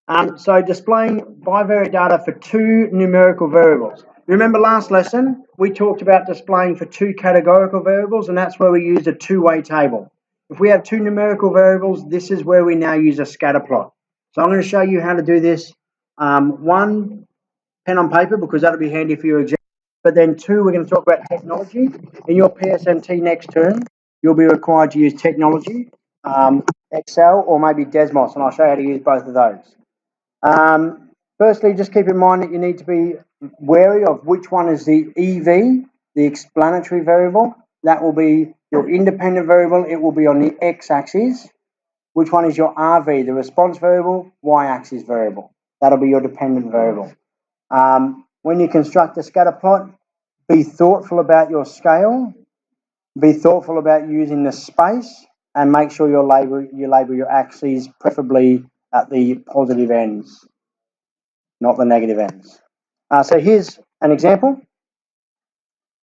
So displaying bivariate data for two numerical variables. Remember last lesson, we talked about displaying for two categorical variables, and that's where we used a two-way table. If we have two numerical variables, this is where we now use a scatter plot. So I'm going to show you how to do this. One, pen on paper, because that'll be handy for your exam. But then two, we're going to talk about technology. In your PSMT next term, you'll be required to use technology, Excel, or maybe Desmos, and I'll show you how to use both of those. Firstly, just keep in mind that you need to be wary of which one is the EV, the explanatory variable. That will be your independent variable. It will be on the x-axis. Which one is your RV, the response variable, y-axis variable? That'll be your dependent variable. When you construct a scatter plot, be thoughtful about your scale. Be thoughtful about using the space, and make sure you label your axes, preferably at the positive ends, not the negative ends. So here's an example.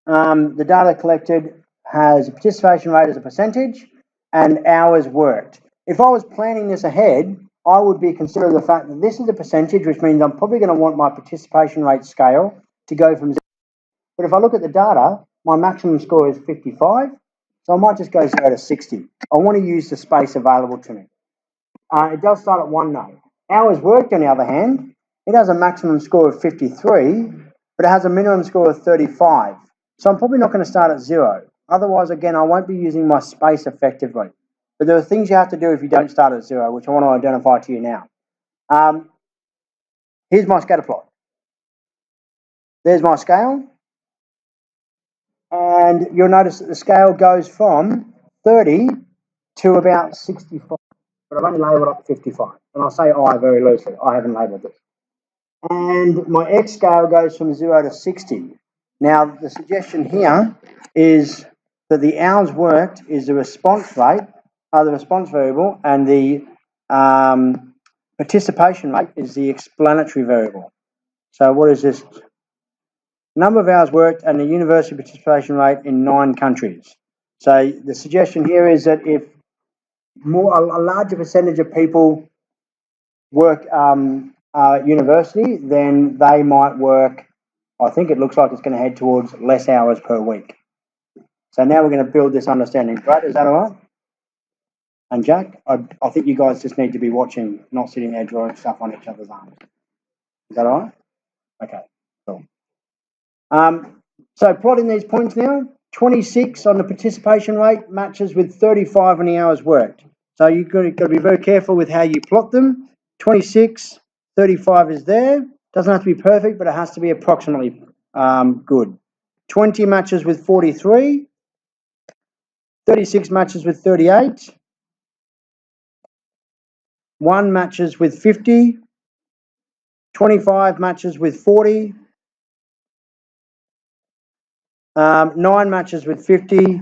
The data collected has a participation rate as a percentage and hours worked. If I was planning this ahead, I would be considering the fact that this is a percentage, which means I'm probably going to want my participation rate scale to go from 0. But if I look at the data, my maximum score is 55, so I might just go 0 to 60. I want to use the space available to me. It does start at 1 note. Hours worked, on the other hand, it has a maximum score of 53, but it has a minimum score of 35. So I'm probably not going to start at 0. Otherwise, again, I won't be using my space effectively. But there are things you have to do if you don't start at 0, which I want to identify to you now. Here's my scatter plot. There's my scale. And you'll notice that the scale goes from 30 to about 65. But I've only labelled up 55. And I'll say I very loosely. I haven't labelled this. And my X scale goes from 0 to 60. Now, the suggestion here is that the hours worked is the response rate, the response variable, and the participation rate is the explanatory variable. So what is this? Number of hours worked and the university participation rate in 9 countries. So the suggestion here is that if a larger percentage of people work university, then they might work, I think it looks like it's going to head towards less hours per week. So now we're going to build this understanding. Brad, is that all right? And Jack, I think you guys just need to be watching, not sitting there drawing stuff on each other's arms. Is that all right? Okay, cool. So plotting these points now, 26 on the participation rate matches with 35 on the hours worked. So you've got to be very careful with how you plot them. 26, 35 is there. Doesn't have to be perfect, but it has to be approximately good. 20 matches with 43. 36 matches with 38. 1 matches with 50. 25 matches with 40. 9 matches with 50.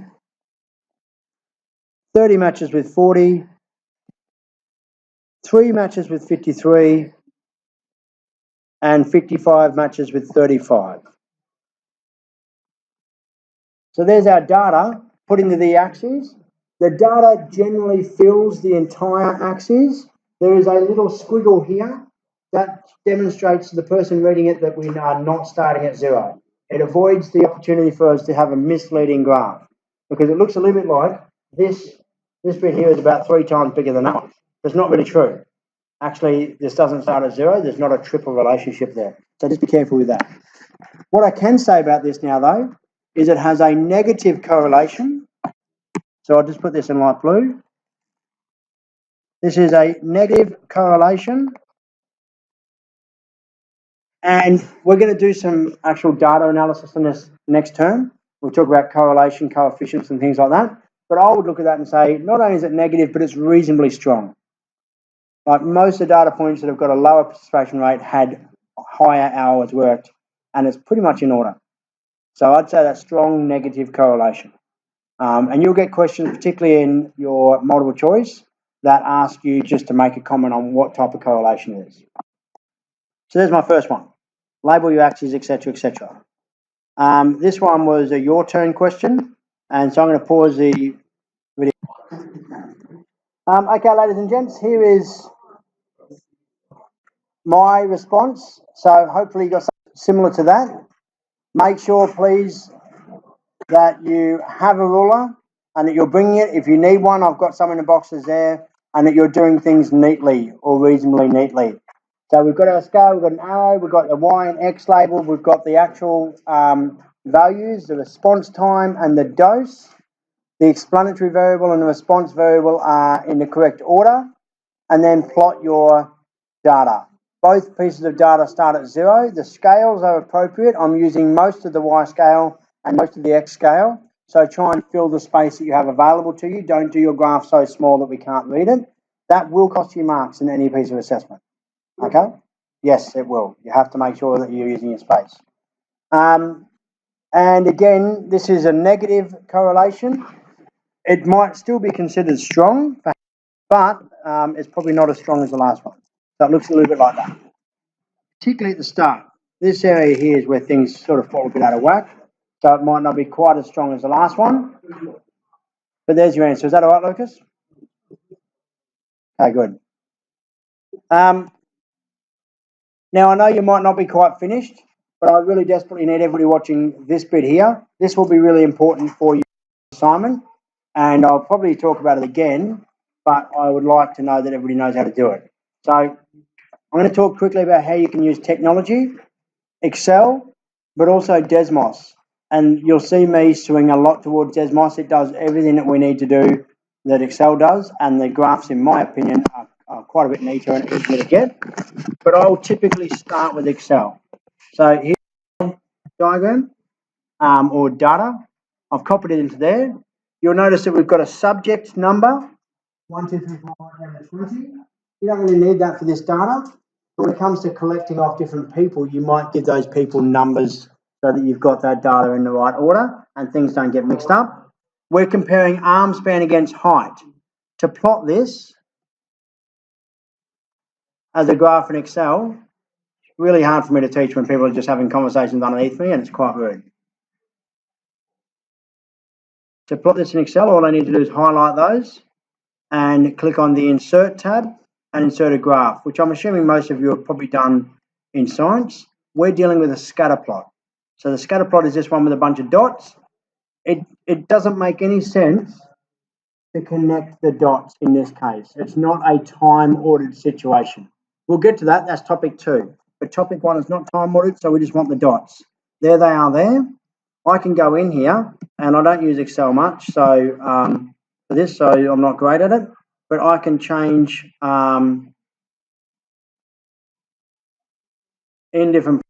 30 matches with 40. 3 matches with 53. And 55 matches with 35. So there's our data put into the axes. The data generally fills the entire axis. There is a little squiggle here that demonstrates to the person reading it that we are not starting at 0. It avoids the opportunity for us to have a misleading graph, because it looks a little bit like this bit here is about 3 times bigger than that one. That's not really true. Actually, this doesn't start at 0. There's not a triple relationship there. So just be careful with that. What I can say about this now, though, is it has a negative correlation. So I'll just put this in light blue. This is a negative correlation. And we're going to do some actual data analysis in this next term. We'll talk about correlation, coefficients, and things like that. But I would look at that and say, not only is it negative, but it's reasonably strong. Like most of the data points that have got a lower participation rate had higher hours worked, and it's pretty much in order. So I'd say that's strong negative correlation. And you'll get questions, particularly in your multiple choice, that ask you just to make a comment on what type of correlation it is. So there's my first one. Label your axes, etc., etc. This one was a your turn question, and so I'm going to pause the video. Okay, ladies and gents, here is my response. So hopefully you got something similar to that. Make sure, please, that you have a ruler and that you're bringing it. If you need one, I've got some in the boxes there, and that you're doing things neatly or reasonably neatly. So we've got our scale, we've got an arrow, we've got the Y and X label, we've got the actual values, the response time and the dose. The explanatory variable and the response variable are in the correct order, and then plot your data. Both pieces of data start at 0. The scales are appropriate. I'm using most of the Y scale and most of the X scale. So try and fill the space that you have available to you. Don't do your graph so small that we can't read it. That will cost you marks in any piece of assessment. Okay? Yes, it will. You have to make sure that you're using your space. And again, this is a negative correlation. It might still be considered strong, but it's probably not as strong as the last one. So it looks a little bit like that. Particularly at the start. This area here is where things sort of fall a bit out of whack. So it might not be quite as strong as the last one. But there's your answer. Is that all right, Lucas? Okay, good. Now, I know you might not be quite finished, but I really desperately need everybody watching this bit here. This will be really important for your assignment, and I'll probably talk about it again, but I would like to know that everybody knows how to do it. So I'm going to talk quickly about how you can use technology, Excel, but also Desmos. And you'll see me swing a lot towards Desmos. It does everything that we need to do that Excel does, and the graphs, in my opinion, are quite a bit neater and easier to get. But I'll typically start with Excel. So here's the diagram or data. I've copied it into there. You'll notice that we've got a subject number, 1, 2, 3, 4, 5, 20. You don't really need that for this data. But when it comes to collecting off different people, you might give those people numbers so that you've got that data in the right order and things don't get mixed up. We're comparing arm span against height. To plot this as a graph in Excel, really hard for me to teach when people are just having conversations underneath me, and it's quite rude. To plot this in Excel, all I need to do is highlight those and click on the Insert tab and insert a graph, which I'm assuming most of you have probably done in science. We're dealing with a scatter plot. So the scatter plot is this one with a bunch of dots. It doesn't make any sense to connect the dots in this case. It's not a time-ordered situation. We'll get to that. That's topic 2. But topic 1 is not time-ordered, so we just want the dots. There they are there. I can go in here, and I don't use Excel much, so for this, so I'm not great at it. But I can change in different,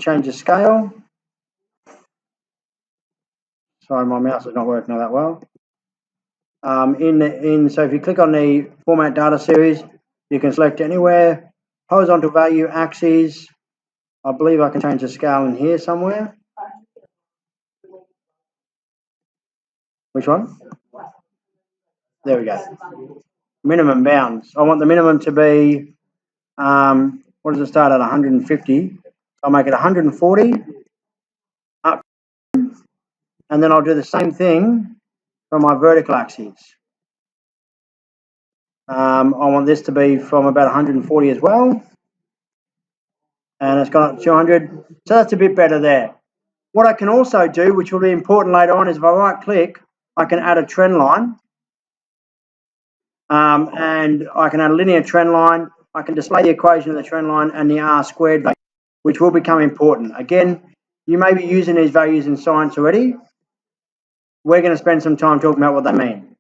change the scale. Sorry, my mouse is not working all that well. So if you click on the format data series, you can select anywhere, horizontal value, axes. I believe I can change the scale in here somewhere. Which one? There we go. Minimum bounds. I want the minimum to be, what does it start at? 150. I'll make it 140 up, and then I'll do the same thing for my vertical axes. I want this to be from about 140 as well. And it's gone up to 200. So that's a bit better there. What I can also do, which will be important later on, is if I right click, I can add a trend line. And I can add a linear trend line. I can display the equation of the trend line and the R squared value, which will become important. Again, you may be using these values in science already. We're going to spend some time talking about what they mean.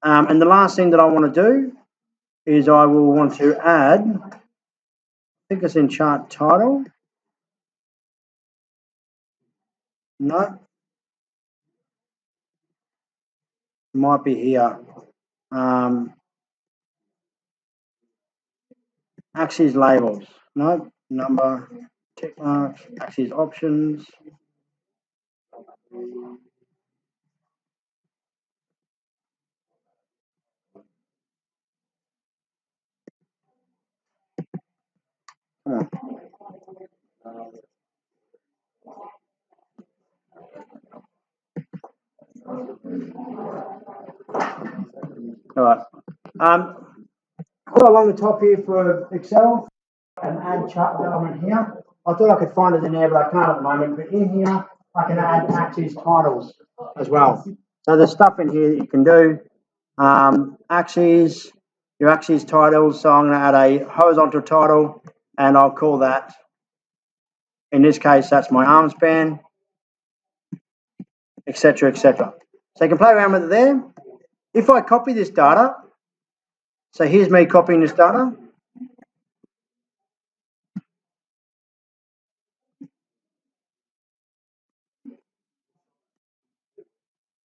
And the last thing that I want to do is I will want to add, I think it's in chart title. No. Might be here. Axes labels. No. Number, tick marks, axes options. Come on. All right. got along the top here for Excel, an add chart element here. I thought I could find it in there, but I can't at the moment. But in here, I can add axes titles as well. So there's stuff in here that you can do. Axes, your axes titles. So I'm going to add a horizontal title, and I'll call that, in this case, that's my arm span, etc., etc. So you can play around with it there. If I copy this data, so here's me copying this data.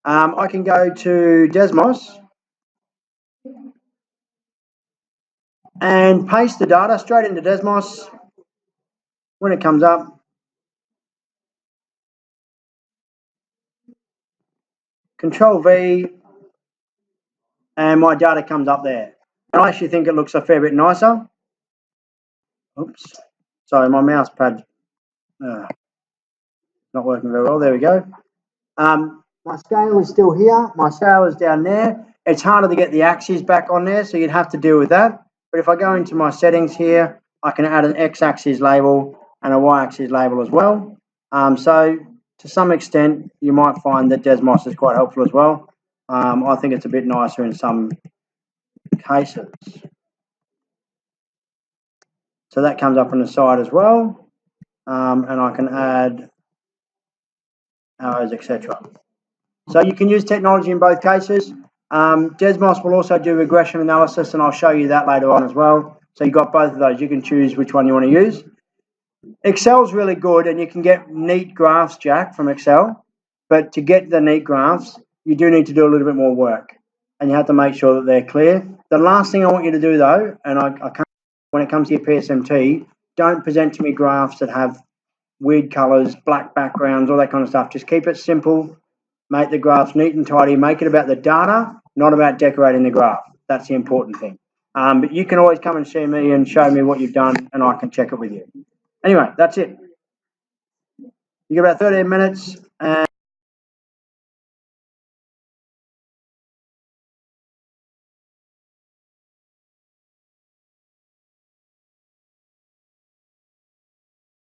I can go to Desmos and paste the data straight into Desmos. When it comes up, Control V, and my data comes up there. And I actually think it looks a fair bit nicer. Oops, sorry, my mouse pad not working very well. There we go. My scale is still here. My scale is down there. It's harder to get the axes back on there, so you'd have to deal with that. But if I go into my settings here, I can add an x-axis label and a y-axis label as well. So to some extent, you might find that Desmos is quite helpful as well. I think it's a bit nicer in some cases. So that comes up on the side as well. And I can add arrows, etc. So you can use technology in both cases. Desmos will also do regression analysis, and I'll show you that later on as well. So you've got both of those. You can choose which one you want to use. Excel's really good, and you can get neat graphs, Jack, from Excel. But to get the neat graphs, you do need to do a little bit more work, and you have to make sure that they're clear. The last thing I want you to do, though, and I can't, when it comes to your PSMT, don't present to me graphs that have weird colors, black backgrounds, all that kind of stuff. Just keep it simple. Make the graphs neat and tidy. Make it about the data, not about decorating the graph. That's the important thing. But you can always come and see me and show me what you've done, and I can check it with you. Anyway, that's it. You got about 13 minutes. And